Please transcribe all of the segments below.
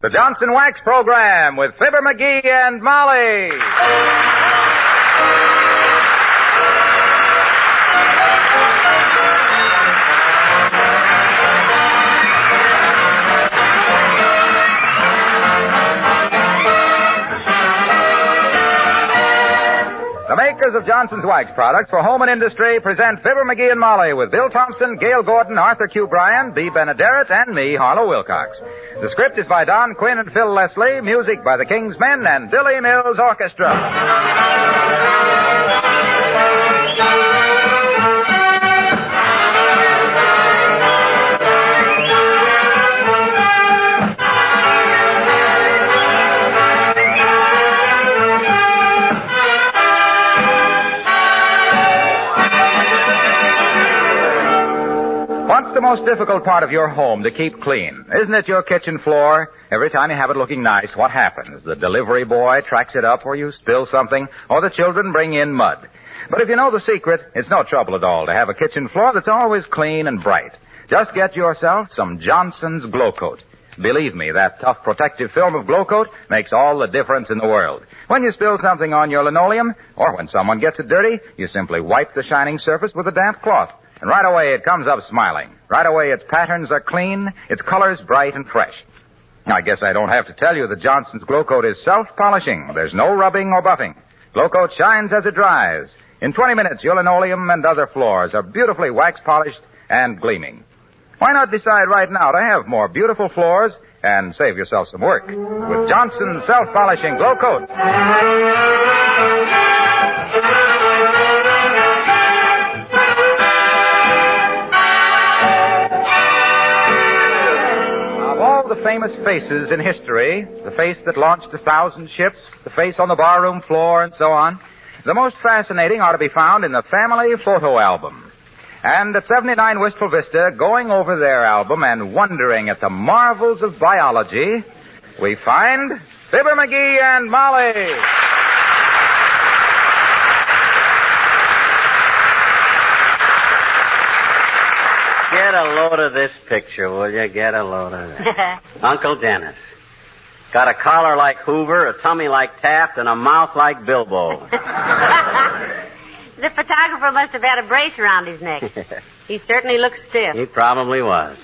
The Johnson Wax Program with Fibber McGee and Molly. The makers of Johnson's Wax products for home and industry present Fibber McGee and Molly with Bill Thompson, Gail Gordon, Arthur Q. Bryan, B. Benaderet, and me, Harlow Wilcox. The script is by Don Quinn and Phil Leslie, music by the King's Men and Billy Mills Orchestra. What's the most difficult part of your home to keep clean? Isn't it your kitchen floor? Every time you have it looking nice, what happens? The delivery boy tracks it up, or you spill something, or the children bring in mud. But if you know the secret, it's no trouble at all to have a kitchen floor that's always clean and bright. Just get yourself some Johnson's Glow Coat. Believe me, that tough protective film of Glow Coat makes all the difference in the world. When you spill something on your linoleum, or when someone gets it dirty, you simply wipe the shining surface with a damp cloth. And right away it comes up smiling. Right away its patterns are clean, its colors bright and fresh. Now, I guess I don't have to tell you that Johnson's Glow Coat is self-polishing. There's no rubbing or buffing. Glow Coat shines as it dries. In 20 minutes, your linoleum and other floors are beautifully wax-polished and gleaming. Why not decide right now to have more beautiful floors and save yourself some work with Johnson's self-polishing Glow Coat? The famous faces in history, the face that launched 1,000 ships, the face on the barroom floor, and so on, the most fascinating are to be found in the family photo album. And at 79 Wistful Vista, going over their album and wondering at the marvels of biology, we find Fibber McGee and Molly. Get a load of this picture, will you? Get a load of it. Uncle Dennis. Got a collar like Hoover, a tummy like Taft, and a mouth like Bilbo. The photographer must have had a brace around his neck. He certainly looks stiff. He probably was.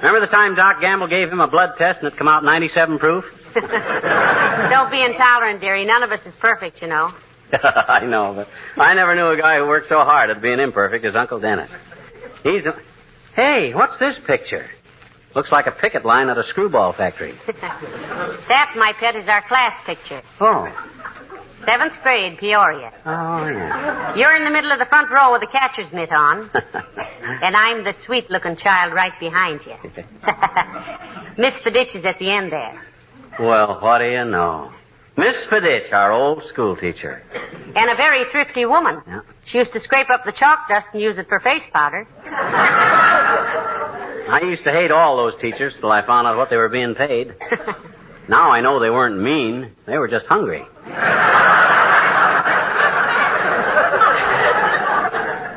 Remember the time Doc Gamble gave him a blood test and it come out 97 proof? Don't be intolerant, dearie. None of us is perfect, you know. I know, but I never knew a guy who worked so hard at being imperfect as Uncle Dennis. Hey, what's this picture? Looks like a picket line at a screwball factory. That, my pet, is our class picture. Oh. 7th grade, Peoria. Oh, yeah. You're in the middle of the front row with the catcher's mitt on. And I'm the sweet-looking child right behind you. Miss Fiditch is at the end there. Well, what do you know? Miss Fiditch, our old school teacher. And a very thrifty woman. Yeah. She used to scrape up the chalk dust and use it for face powder. I used to hate all those teachers till I found out what they were being paid. Now I know they weren't mean. They were just hungry.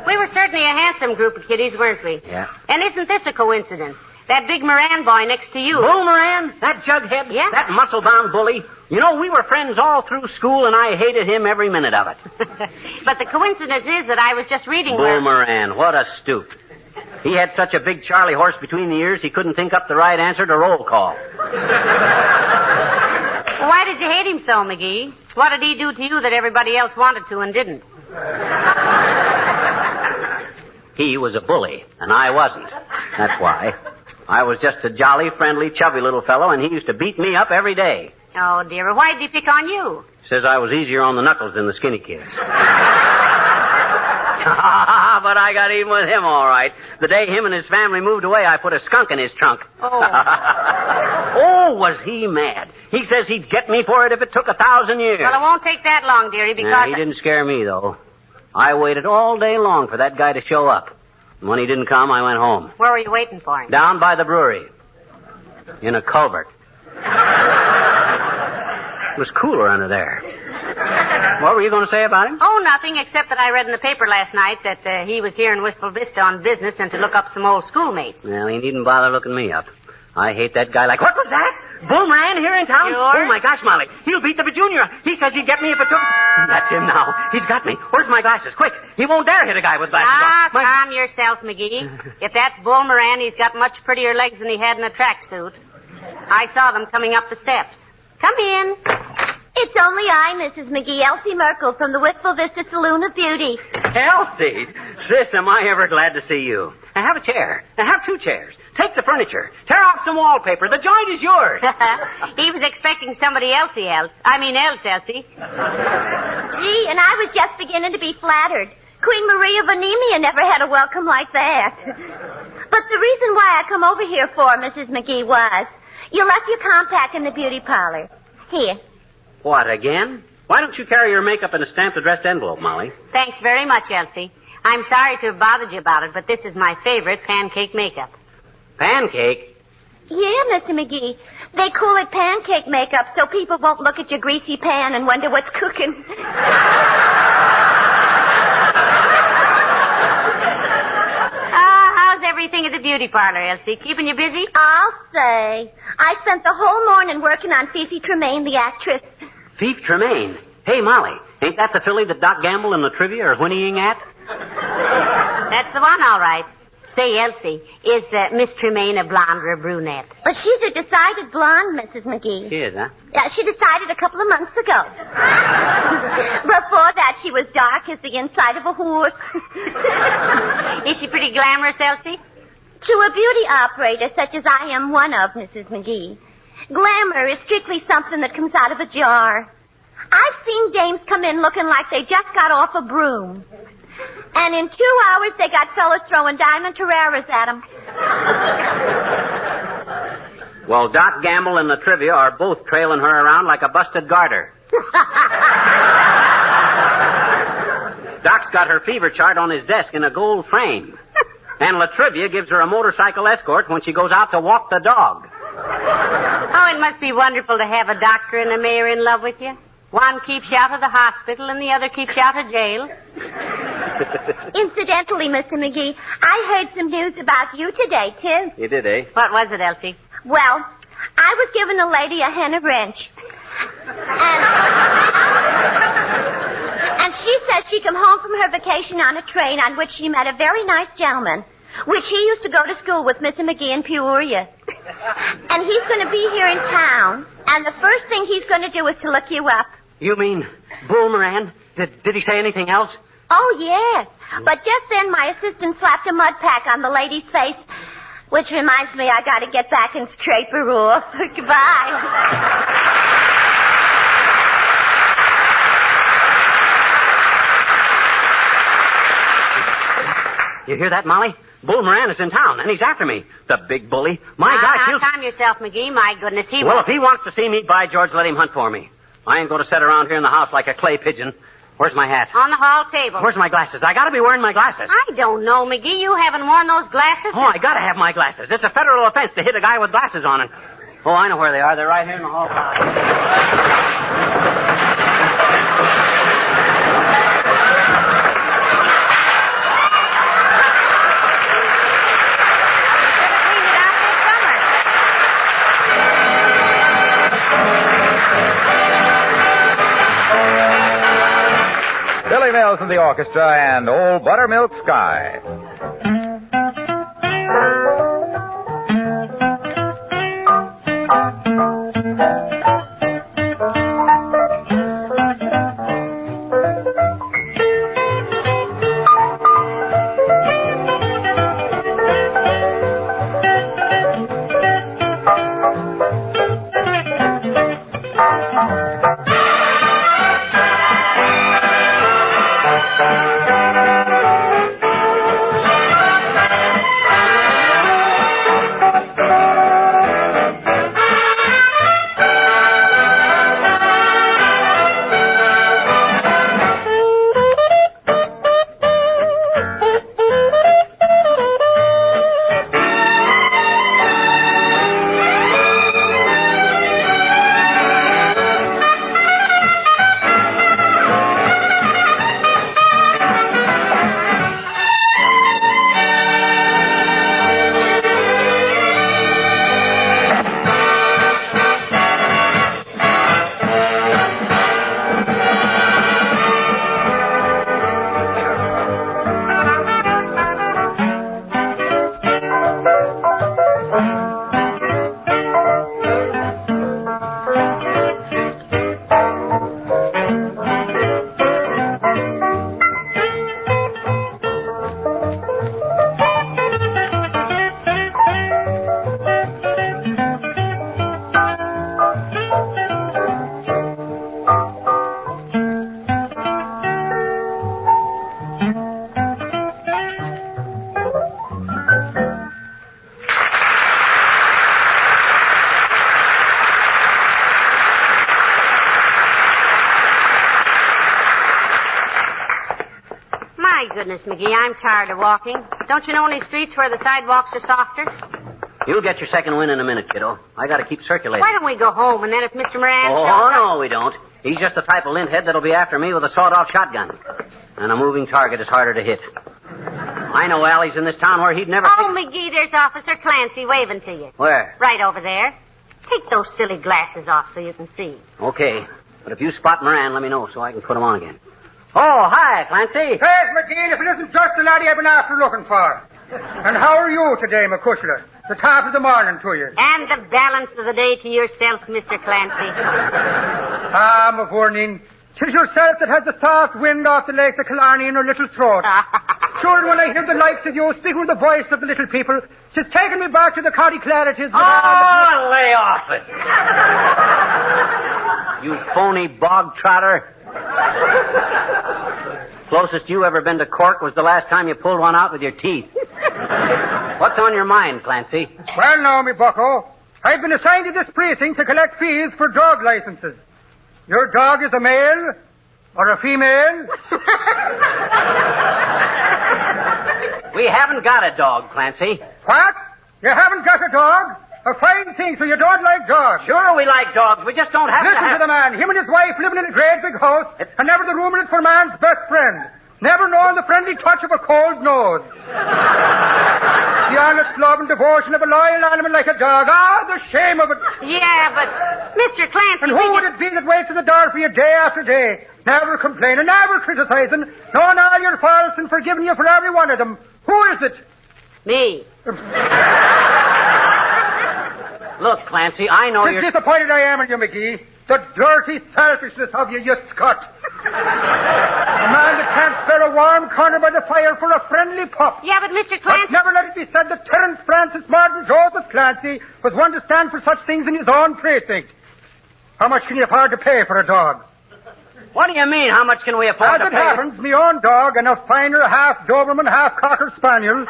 We were certainly a handsome group of kiddies, weren't we? Yeah. And isn't this a coincidence? That big Moran boy next to you. Bull Moran? That jughead? Yeah. That muscle-bound bully? You know, we were friends all through school, and I hated him every minute of it. But the coincidence is that I was just reading Bull Moran, what a stoop. He had such a big Charlie horse between the ears, he couldn't think up the right answer to roll call. Well, why did you hate him so, McGee? What did he do to you that everybody else wanted to and didn't? He was a bully, and I wasn't. That's why. I was just a jolly, friendly, chubby little fellow, and he used to beat me up every day. Oh, dear. Well, why did he pick on you? Says I was easier on the knuckles than the skinny kids. But I got even with him all right. The day him and his family moved away, I put a skunk in his trunk. Oh. Oh, was he mad. He says he'd get me for it if it took 1,000 years. Well, it won't take that long, dearie, because... He didn't scare me, though. I waited all day long for that guy to show up. And when he didn't come, I went home. Where were you waiting for him? Down by the brewery. In a culvert. It was cooler under there. What were you going to say about him? Oh, nothing, except that I read in the paper last night that he was here in Wistful Vista on business and to look up some old schoolmates. Well, he needn't bother looking me up. I hate that guy like... What was that? Bull Moran here in town? Sure. Oh, my gosh, Molly. He'll beat the Junior. He says he'd get me if it took... That's him now. He's got me. Where's my glasses? Quick. He won't dare hit a guy with glasses on. Calm yourself, McGee. If that's Bull Moran, he's got much prettier legs than he had in a tracksuit. I saw them coming up the steps. Come in. It's only I, Mrs. McGee, Elsie Merkel from the Wistful Vista Saloon of Beauty. Elsie, sis, am I ever glad to see you. Now have a chair. Now have 2 chairs. Take the furniture. Tear off some wallpaper. The joint is yours. He was expecting somebody else, Elsie. Gee, and I was just beginning to be flattered. Queen Maria of Anemia never had a welcome like that. But the reason why I come over here for, Mrs. McGee, was you left your compact in the beauty parlor. Here. What, again? Why don't you carry your makeup in a stamped addressed envelope, Molly? Thanks very much, Elsie. I'm sorry to have bothered you about it, but this is my favorite pancake makeup. Pancake? Yeah, Mr. McGee. They call it pancake makeup so people won't look at your greasy pan and wonder what's cooking. How's everything at the beauty parlor, Elsie? Keeping you busy? I'll say. I spent the whole morning working on Fifi Tremaine, the actress. Fifi Tremaine? Hey, Molly, ain't that the filly that Doc Gamble and Latrivia are whinnying at? That's the one, all right. Say, Elsie, is Miss Tremaine a blonde or a brunette? Well, she's a decided blonde, Mrs. McGee. She is, huh? Yeah, she decided a couple of months ago. Before that, she was dark as the inside of a horse. Is she pretty glamorous, Elsie? To a beauty operator such as I am one of, Mrs. McGee, glamour is strictly something that comes out of a jar. I've seen dames come in looking like they just got off a broom. And in 2 hours, they got fellas throwing diamond Terreras at them. Well, Doc Gamble and Latrivia are both trailing her around like a busted garter. Doc's got her fever chart on his desk in a gold frame. And Latrivia gives her a motorcycle escort when she goes out to walk the dog. Oh, it must be wonderful to have a doctor and a mayor in love with you. One keeps you out of the hospital and the other keeps you out of jail. Incidentally, Mr. McGee, I heard some news about you today, too. You did, eh? What was it, Elsie? Well, I was giving a lady a henna wrench. And she said she come home from her vacation on a train on which she met a very nice gentleman, which he used to go to school with Mr. McGee in Peoria. And he's going to be here in town, and the first thing he's going to do is to look you up. You mean Bull Moran? Did he say anything else? Oh, yes. But just then my assistant slapped a mud pack on the lady's face, which reminds me I got to get back and scrape her off. Goodbye. You hear that, Molly? Bull Moran is in town, and he's after me. The big bully. My gosh, he'll... Calm yourself, McGee. My goodness, Well, if he wants to see me, by George, let him hunt for me. I ain't going to sit around here in the house like a clay pigeon. Where's my hat? On the hall table. Where's my glasses? I gotta be wearing my glasses. I don't know, McGee. You haven't worn those glasses Oh, I gotta have my glasses. It's a federal offense to hit a guy with glasses on it. Oh, I know where they are. They're right here in the hall. Billy Mills and the orchestra and Old Buttermilk Sky. My goodness, McGee, I'm tired of walking. Don't you know any streets where the sidewalks are softer? You'll get your second win in a minute, kiddo. I got to keep circulating. Why don't we go home, and then if Mr. Moran shows up... Oh, no, we don't. He's just the type of linthead that'll be after me with a sawed-off shotgun. And a moving target is harder to hit. I know alleys in this town where he'd never... Oh, McGee, there's Officer Clancy waving to you. Where? Right over there. Take those silly glasses off so you can see. Okay. But if you spot Moran, let me know so I can put him on again. Oh, hi, Clancy. Yes, McGee, if it isn't just the laddie I've been after looking for. And how are you today, McCushler? The top of the morning to you. And the balance of the day to yourself, Mr. Clancy. Ah, Moran, 'tis yourself that has the soft wind off the lakes of Killarney in her little throat. Sure, when I hear the likes of you speaking with the voice of the little people, 'tis taking me back to the county clarities. Oh, lay off it. You phony bog trotter. Closest you ever been to Cork was the last time you pulled one out with your teeth. What's on your mind, Clancy? Well, now, me bucko, I've been assigned to this precinct to collect fees for dog licenses. Your dog is a male or a female? We haven't got a dog, Clancy. What? You haven't got a dog? A fine thing, so you don't like dogs. Sure, we like dogs. We just don't have Listen to the man. Him and his wife living in a great big house, and never the room in it for man's best friend. Never known the friendly touch of a cold nose. The honest love and devotion of a loyal animal like a dog. Ah, the shame of it. Yeah, but Mr. Clancy... And who would it be that waits at the door for you day after day? Never complaining, never criticizing, knowing all your faults and forgiving you for every one of them. Who is it? Me. Look, Clancy, I know you're... Disappointed I am in you, McGee. The dirty selfishness of you, you scut. A man that can't spare a warm corner by the fire for a friendly pup. Yeah, but Mr. Clancy... But never let it be said that Terence Francis Martin Joseph Clancy was one to stand for such things in his own precinct. How much can you afford to pay for a dog? What do you mean, how much can we afford to pay? As it happens, me own dog and a finer half Doberman, half Cocker Spaniel...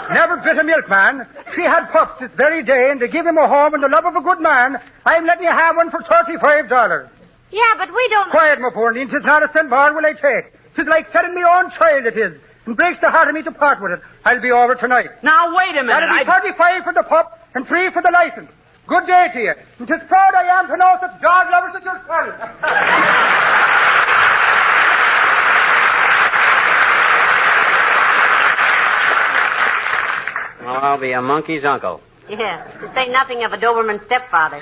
Never bit a milkman. She had pups this very day, and to give him a home and the love of a good man, I'm letting you have one for $35. Yeah, but we don't... Quiet, my poor Neen. 'Tis not a cent more will I take. 'Tis like selling me own child, it is. And breaks the heart of me to part with it. I'll be over tonight. Now, wait a minute. That'll be 35 for the pup and 3 for the license. Good day to you. And 'tis proud I am to know such dog lovers as yourself. Well, I'll be a monkey's uncle. Yeah, to say nothing of a Doberman stepfather.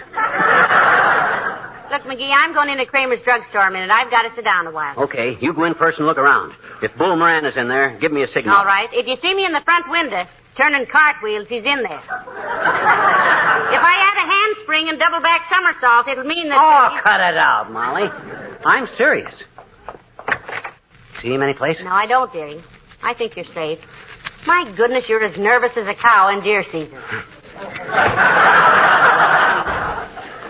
Look, McGee, I'm going into Kramer's drugstore a minute. I've got to sit down a while. Okay, you go in first and look around. If Bull Moran is in there, give me a signal. All right. If you see me in the front window turning cartwheels, he's in there. If I add a handspring and double back somersault, it'll mean that... Oh, cut it out, Molly. I'm serious. See him any place? No, I don't, dearie. I think you're safe. My goodness, you're as nervous as a cow in deer season.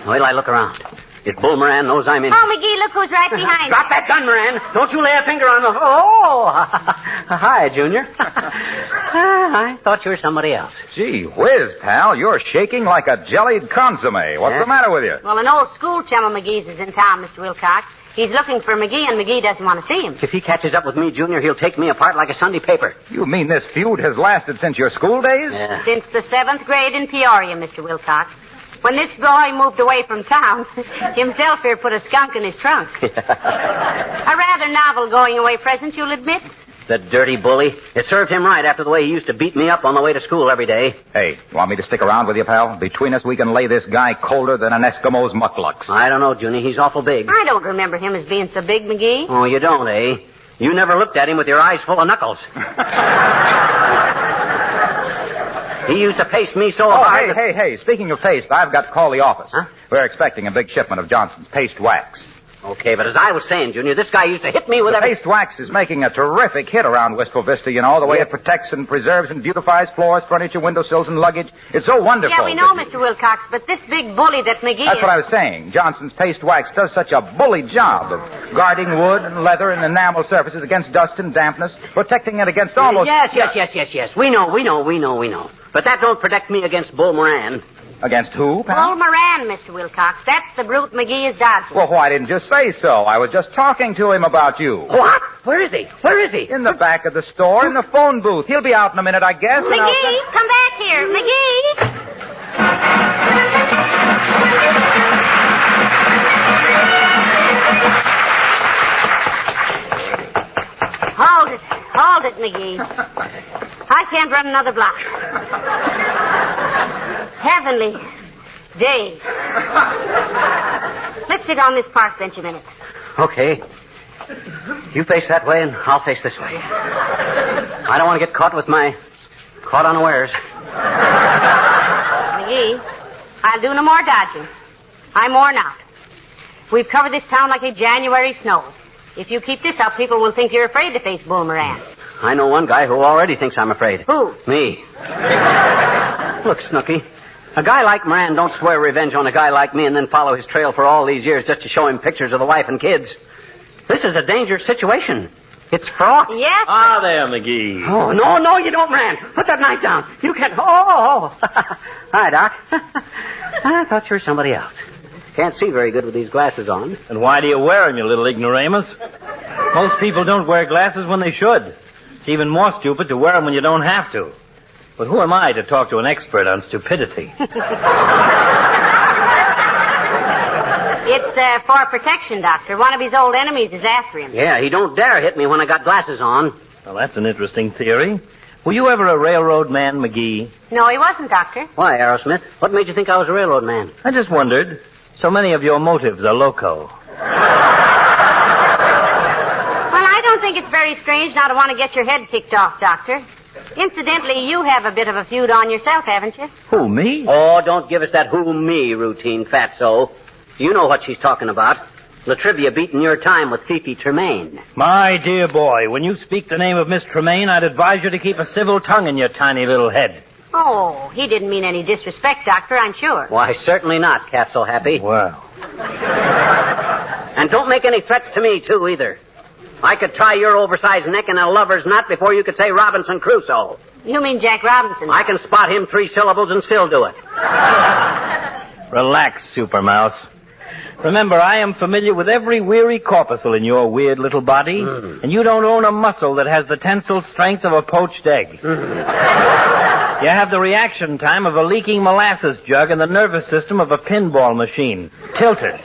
Wait till I look around. If Bull Moran knows I'm in... Oh, McGee, look who's right behind Drop that gun, Moran. Don't you lay a finger on the... Oh! Hi, Junior. I thought you were somebody else. Gee whiz, pal, you're shaking like a jellied consomme. What's the matter with you? Well, an old school chum of McGee's is in town, Mr. Wilcox. He's looking for McGee, and McGee doesn't want to see him. If he catches up with me, Junior, he'll take me apart like a Sunday paper. You mean this feud has lasted since your school days? Yeah. Since the 7th grade in Peoria, Mr. Wilcox. When this boy moved away from town, himself here put a skunk in his trunk. A rather novel going-away present, you'll admit. The dirty bully. It served him right after the way he used to beat me up on the way to school every day. Hey, you want me to stick around with you, pal? Between us, we can lay this guy colder than an Eskimo's mucklucks. I don't know, Junie. He's awful big. I don't remember him as being so big, McGee. Oh, you don't, eh? You never looked at him with your eyes full of knuckles. He used to paste me so hard. Hey, speaking of paste, I've got to call the office. Huh? We're expecting a big shipment of Johnson's paste wax. Okay, but as I was saying, Junior, this guy used to hit me with The paste wax is making a terrific hit around Wistful Vista, you know, the way it protects and preserves and beautifies floors, furniture, windowsills, and luggage. It's so wonderful. Yeah, we know, Mr. Wilcox, but this big bully that McGee That's what I was saying. Johnson's paste wax does such a bully job of guarding wood and leather and enamel surfaces against dust and dampness, protecting it against almost... Yes. We know. But that don't protect me against Bull Moran. Against who, pal? Bull Moran, Mr. Wilcox. That's the brute McGee is dodging. Well, why didn't you say so? I was just talking to him about you. What? Where is he? Where is he? In the back of the store, in the phone booth. He'll be out in a minute, I guess. McGee, come back here. McGee! Hold it, McGee. I can't run another block. Heavenly days. Let's sit on this park bench a minute. Okay. You face that way and I'll face this way. I don't want to get caught unawares. McGee, I'll do no more dodging. I'm worn out. We've covered this town like a January snow. If you keep this up, people will think you're afraid to face Bull Moran. I know one guy who already thinks I'm afraid. Who? Me. Look, Snooky, a guy like Moran don't swear revenge on a guy like me and then follow his trail for all these years just to show him pictures of the wife and kids. This is a dangerous situation. It's fraught. Yes. Ah, there, McGee. Oh, no, you don't, Moran. Put that knife down. You can't. Oh. Hi, Doc. I thought you were somebody else. Can't see very good with these glasses on. And why do you wear them, you little ignoramus? Most people don't wear glasses when they should. It's even more stupid to wear them when you don't have to. But who am I to talk to an expert on stupidity? It's for protection, Doctor. One of his old enemies is after him. Yeah, he don't dare hit me when I got glasses on. Well, that's an interesting theory. Were you ever a railroad man, McGee? No, he wasn't, Doctor. Why, Aerosmith? What made you think I was a railroad man? I just wondered. So many of your motives are loco. Well, I don't think it's very strange now to want to get your head kicked off, Doctor. Incidentally, you have a bit of a feud on yourself, haven't you? Who, me? Oh, don't give us that who me routine, fatso. You know what she's talking about. Latrivia beating your time with Fifi Tremaine. My dear boy, when you speak the name of Miss Tremaine, I'd advise you to keep a civil tongue in your tiny little head. Oh, he didn't mean any disrespect, Doctor, I'm sure. Why, certainly not, Capsule Happy. Well. And don't make any threats to me, too, either. I could tie your oversized neck in a lover's knot before you could say Robinson Crusoe. You mean Jack Robinson? I can spot him 3 syllables and still do it. Relax, Super Mouse. Remember, I am familiar with every weary corpuscle in your weird little body, and you don't own a muscle that has the tensile strength of a poached egg. You have the reaction time of a leaking molasses jug and the nervous system of a pinball machine. Tilted.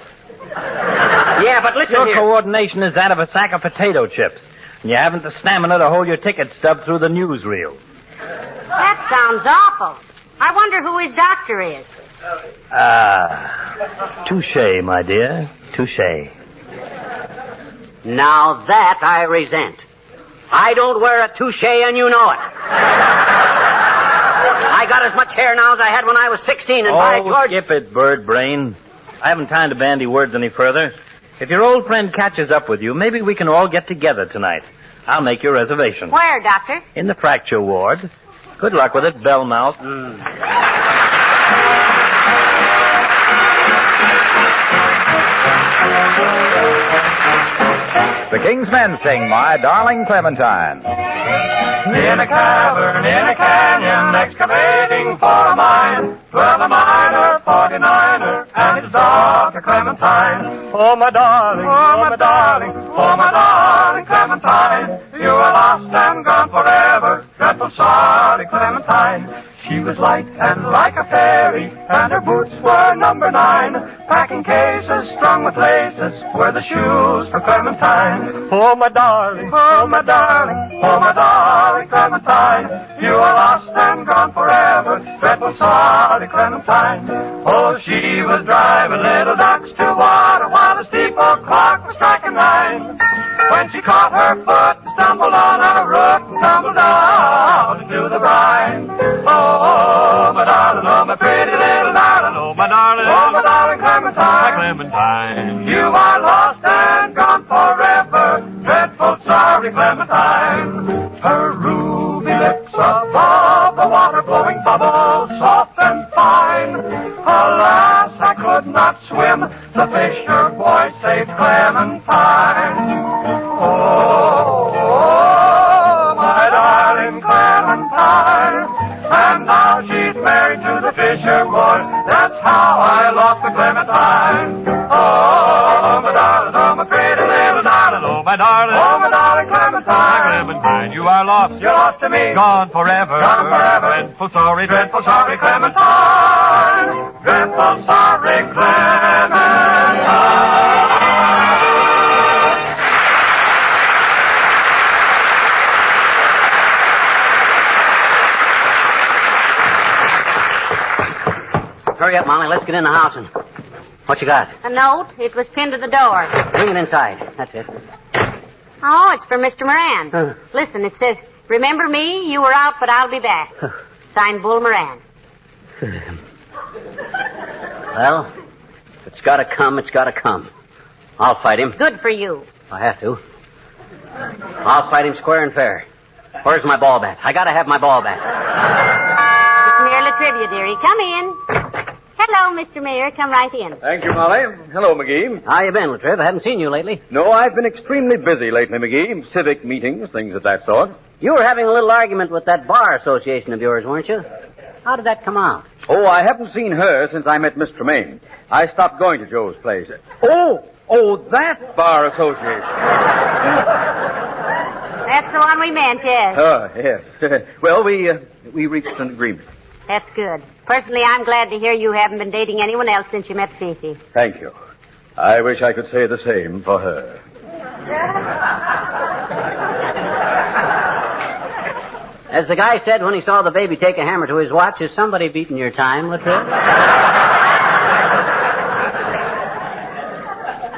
Yeah, but listen Your here. coordination is that of a sack of potato chips, and you haven't the stamina to hold your ticket stub through the newsreel. That sounds awful. I wonder who his doctor is. Touche, my dear. Touche. Now that I resent. I don't wear a touche and you know it. I got as much hair now as I had when I was 16 and by George... skip it, bird brain. I haven't time to bandy words any further. If your old friend catches up with you, maybe we can all get together tonight. I'll make your reservation. Where, Doctor? In the fracture ward. Good luck with it, Bellmouth. The King's Men sing My Darling Clementine. In a cavern, in a canyon, excavating for a mine, dwell a miner, 49er, and his daughter Clementine. Oh, my darling, oh, my darling, oh, my darling Clementine, you are lost and gone forever, dreadful sorry Clementine. She was light and like a fairy, and her boots were number 9. Packing cases strung with laces were the shoes for Clementine. Oh, my darling, oh, my darling, oh, my darling Clementine, you are lost and gone forever, dreadful sorry Clementine. Oh, she was driving little ducks to water while the steeple clock was striking 9. When she caught her foot and stumbled on a root and tumbled down into the brine. Oh, my darling, oh, my pretty little darling, oh, my darling Clementine, Clementine. You are lost and gone forever, dreadful sorry Clementine. Her ruby lips above the water flowing bubbles, soft and fine. Alas, I could not swim, the fisher boy saved Clementine. Oh, my darling Clementine, and now she's married to the fisher boy. my darling. Oh, my darling Clementine. My Clementine, you are lost. You're lost to me. Gone forever. Gone forever. Dreadful sorry, Dreadful sorry Clementine. Dreadful sorry Clementine. Hurry up, Molly. Let's get in the house and... What you got? A note. It was pinned to the door. Bring it inside. That's it. Oh, it's for Mr. Moran. Listen, it says, remember me? You were out, but I'll be back. Signed, Bull Moran. Well, if it's got to come, it's got to come. I'll fight him. Good for you. I have to. I'll fight him square and fair. Where's my ball bat? I got to have my ball bat. It's merely trivia, dearie. Come in. Hello, Mr. Mayor. Come right in. Thank you, Molly. Hello, McGee. How you been, Latriv? I haven't seen you lately. No, I've been extremely busy lately, McGee. Civic meetings, things of that sort. You were having a little argument with that bar association of yours, weren't you? How did that come out? Oh, I haven't seen her since I met Miss Tremaine. I stopped going to Joe's place. Oh, that bar association. That's the one we meant, yes. Oh, yes. Well, we reached an agreement. That's good. Personally, I'm glad to hear you haven't been dating anyone else since you met Fifi. Thank you. I wish I could say the same for her. As the guy said when he saw the baby take a hammer to his watch, is somebody beating your time, Latriv?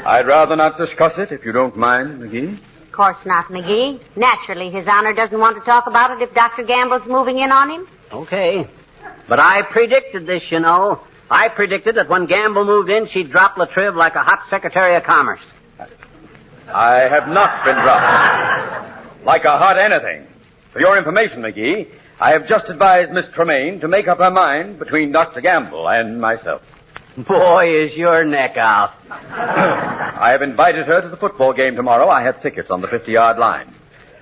I'd rather not discuss it, if you don't mind, McGee. Of course not, McGee. Naturally, His Honor doesn't want to talk about it if Dr. Gamble's moving in on him. Okay. But I predicted this, you know. I predicted that when Gamble moved in, she'd drop Latriv like a hot Secretary of Commerce. I have not been dropped. Like a hot anything. For your information, McGee, I have just advised Miss Tremaine to make up her mind between Dr. Gamble and myself. Boy, is your neck out. I have invited her to the football game tomorrow. I have tickets on the 50-yard line.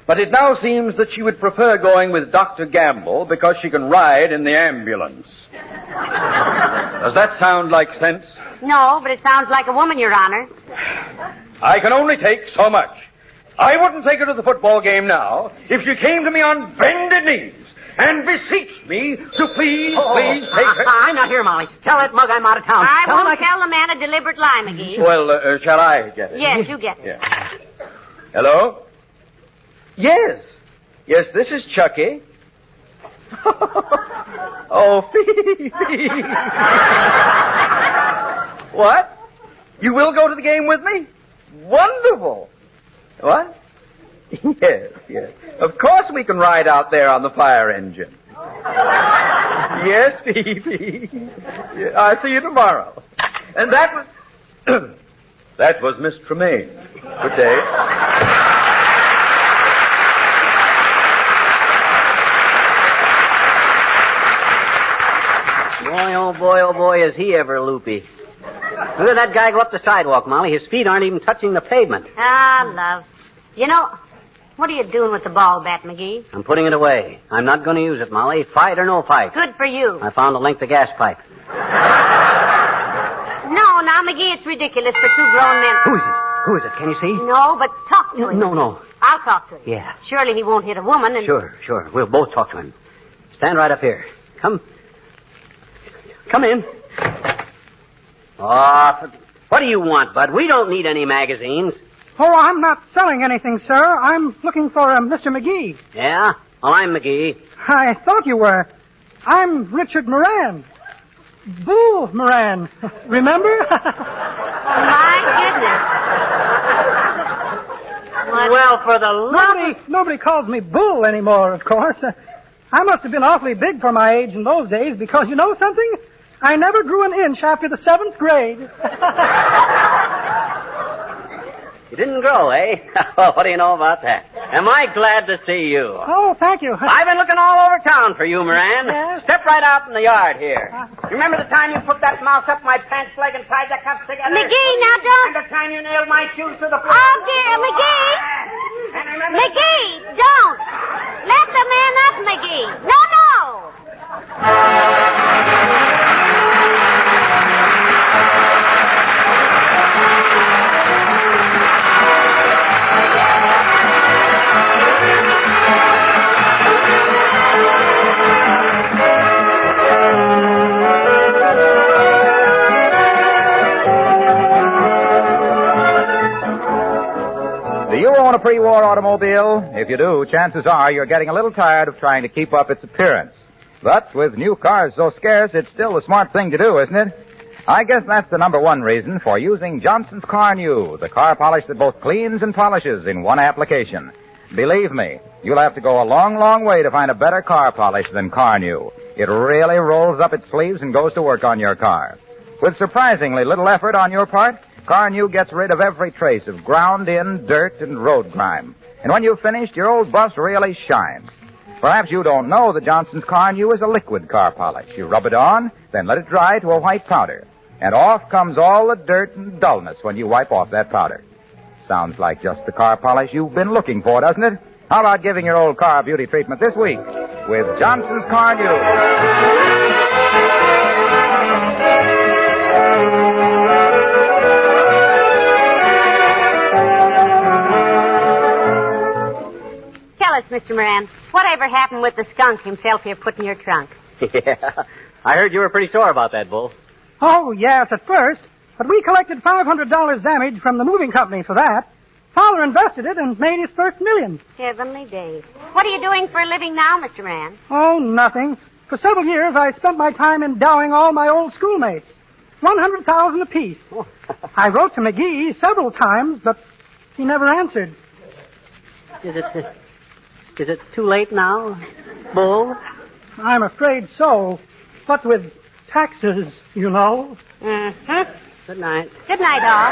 But it now seems that she would prefer going with Dr. Gamble because she can ride in the ambulance. Does that sound like sense? No, but it sounds like a woman, Your Honor. I can only take so much. I wouldn't take her to the football game now if she came to me on bended knees and beseeched me to please take her. I'm not here, Molly. Tell that mug I'm out of town. I won't tell the man a deliberate lie, McGee. Well, shall I get it? Yes, you get it. Yeah. Hello? Yes. Yes, this is Chucky. Oh, Phoebe. What? You will go to the game with me? Wonderful. What? Yes. Of course we can ride out there on the fire engine. Yes, Phoebe. Yeah, I'll see you tomorrow. And that was... that was Miss Tremaine. Good day. Oh boy, is he ever loopy. Look at that guy go up the sidewalk, Molly. His feet aren't even touching the pavement. Ah, love. You know, what are you doing with the ball bat, McGee? I'm putting it away. I'm not going to use it, Molly. Fight or no fight. Good for you. I found a length of gas pipe. No, now, McGee, it's ridiculous for two grown men. Who is it? Can you see? No, but talk to him. No. I'll talk to him. Yeah. Surely he won't hit a woman and... Sure. We'll both talk to him. Stand right up here. Come in. Oh, what do you want, Bud? We don't need any magazines. Oh, I'm not selling anything, sir. I'm looking for Mr. McGee. Yeah? Well, I'm McGee. I thought you were. I'm Richard Moran. Bull Moran. Remember? My goodness. Well, for the love Nobody calls me Bull anymore, of course. I must have been awfully big for my age in those days because, you know something? I never grew an inch after the 7th grade. You didn't grow, eh? Well, what do you know about that? Am I glad to see you? Oh, thank you. I've been looking all over town for you, Moran. Yes? Step right out in the yard here. You remember the time you put that mouse up my pants leg and tied the cuffs together? McGee, now don't... And the time you nailed my shoes to the floor? Oh, dear, McGee! And remember... McGee, don't! Let the man up, McGee! No! own a pre-war automobile? If you do, chances are you're getting a little tired of trying to keep up its appearance. But with new cars so scarce, it's still the smart thing to do, isn't it? I guess that's the number one reason for using Johnson's Car New, the car polish that both cleans and polishes in one application. Believe me, you'll have to go a long, long way to find a better car polish than Car New. It really rolls up its sleeves and goes to work on your car. With surprisingly little effort on your part, Car New gets rid of every trace of ground-in dirt and road grime. And when you've finished, your old bus really shines. Perhaps you don't know that Johnson's Car New is a liquid car polish. You rub it on, then let it dry to a white powder. And off comes all the dirt and dullness when you wipe off that powder. Sounds like just the car polish you've been looking for, doesn't it? How about giving your old car a beauty treatment this week with Johnson's Car New? Tell us, Mr. Moran, whatever happened with the skunk himself here put in your trunk? Yeah. I heard you were pretty sore about that, Bull. Oh, yes, at first. But we collected $500 damage from the moving company for that. Father invested it and made his first $1 million. Heavenly days. What are you doing for a living now, Mr. Moran? Oh, nothing. For several years, I spent my time endowing all my old schoolmates. $100,000 apiece. I wrote to McGees several times, but he never answered. Is it too late now, Bull? I'm afraid so. What with taxes, you know. Mm-hmm. Good night. Good night, all.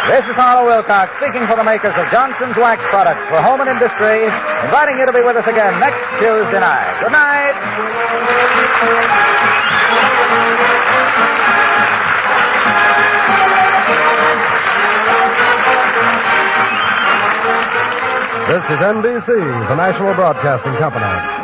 This is Harlow Wilcox speaking for the makers of Johnson's Wax Products for home and industry, inviting you to be with us again next Tuesday night. Good night. This is NBC, the National Broadcasting Company.